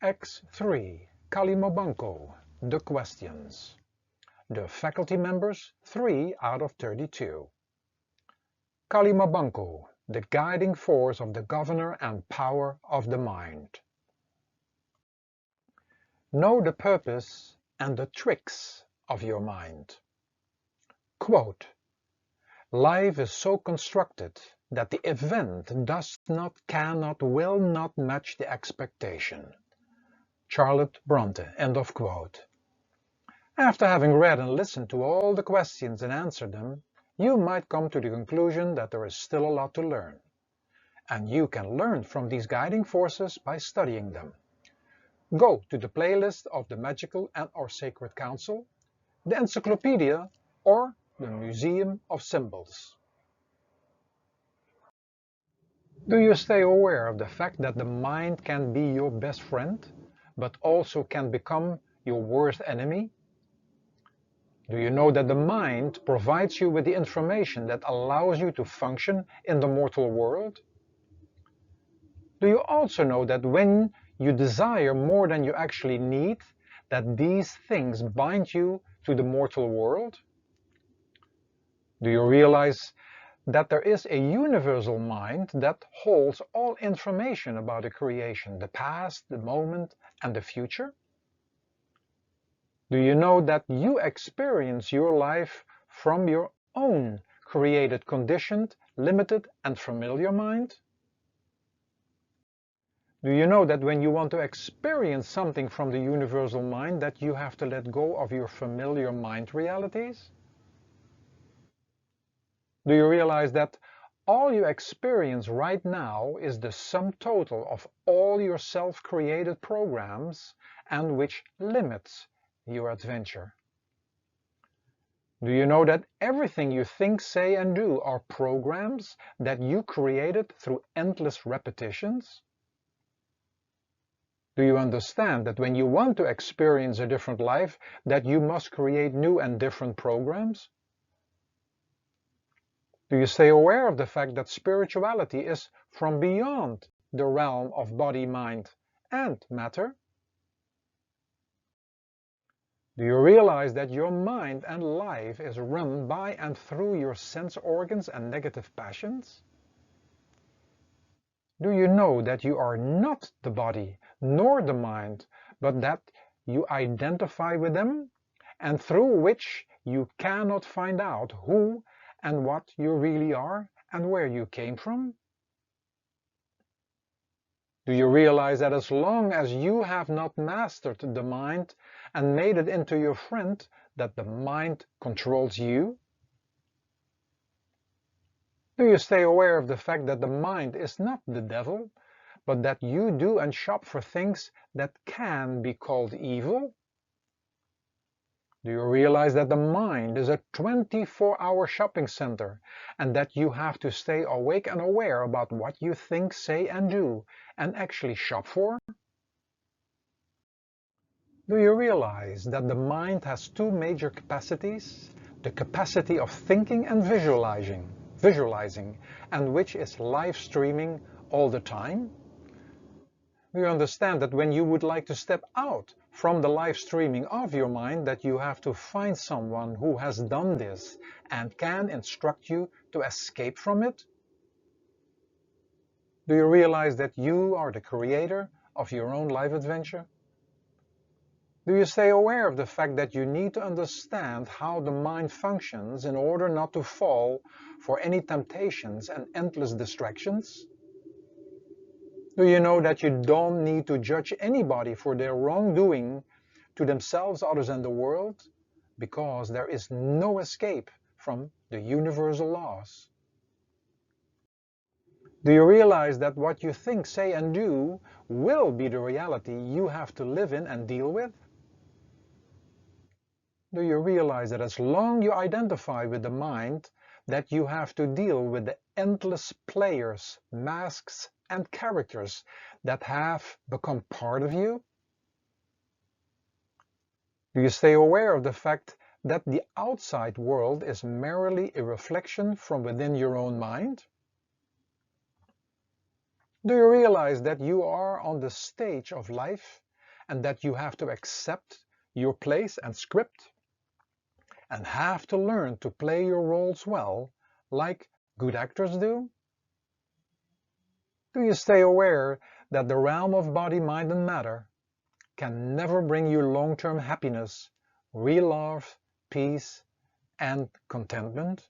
X3 Kalimabanco the Questions. The faculty members 3 out of 32. Kalimabanco, the guiding force of the governor and power of the mind. Know the purpose and the tricks of your mind. Quote, life is so constructed that the event does not, cannot, will not match the expectation. Charlotte Bronte, end of quote. After having read and listened to all the questions and answered them, you might come to the conclusion that there is still a lot to learn. And you can learn from these guiding forces by studying them. Go to the playlist of the Magical and/or Sacred Council, the Encyclopedia, or the Museum of Symbols. Do you stay aware of the fact that the mind can be your best friend, but also can become your worst enemy? Do you know that the mind provides you with the information that allows you to function in the mortal world? Do you also know that when you desire more than you actually need, that these things bind you to the mortal world? Do you realize that there is a universal mind that holds all information about the creation, the past, the moment, and the future? Do you know that you experience your life from your own created, conditioned, limited, and familiar mind? Do you know that when you want to experience something from the universal mind, that you have to let go of your familiar mind realities? Do you realize that all you experience right now is the sum total of all your self-created programs, and which limits your adventure? Do you know that everything you think, say, and do are programs that you created through endless repetitions? Do you understand that when you want to experience a different life, that you must create new and different programs? Do you stay aware of the fact that spirituality is from beyond the realm of body, mind, and matter? Do you realize that your mind and life is run by and through your sense organs and negative passions? Do you know that you are not the body nor the mind, but that you identify with them, and through which you cannot find out who and what you really are and where you came from? Do you realize that as long as you have not mastered the mind and made it into your friend, that the mind controls you? Do you stay aware of the fact that the mind is not the devil, but that you do and shop for things that can be called evil? Do you realize that the mind is a 24-hour shopping center, and that you have to stay awake and aware about what you think, say, and do, and actually shop for? Do you realize that the mind has two major capacities? The capacity of thinking and visualizing, and which is live streaming all the time? Do you understand that when you would like to step out from the live streaming of your mind, that you have to find someone who has done this and can instruct you to escape from it? Do you realize that you are the creator of your own life adventure? Do you stay aware of the fact that you need to understand how the mind functions in order not to fall for any temptations and endless distractions? Do you know that you don't need to judge anybody for their wrongdoing to themselves, others, and the world? Because there is no escape from the universal laws. Do you realize that what you think, say, and do will be the reality you have to live in and deal with? Do you realize that as long as you identify with the mind, that you have to deal with the endless players, masks, and characters that have become part of you? Do you stay aware of the fact that the outside world is merely a reflection from within your own mind? Do you realize that you are on the stage of life and that you have to accept your place and script and have to learn to play your roles well, like good actors do? Do you stay aware that the realm of body, mind and matter can never bring you long-term happiness, real love, peace and contentment?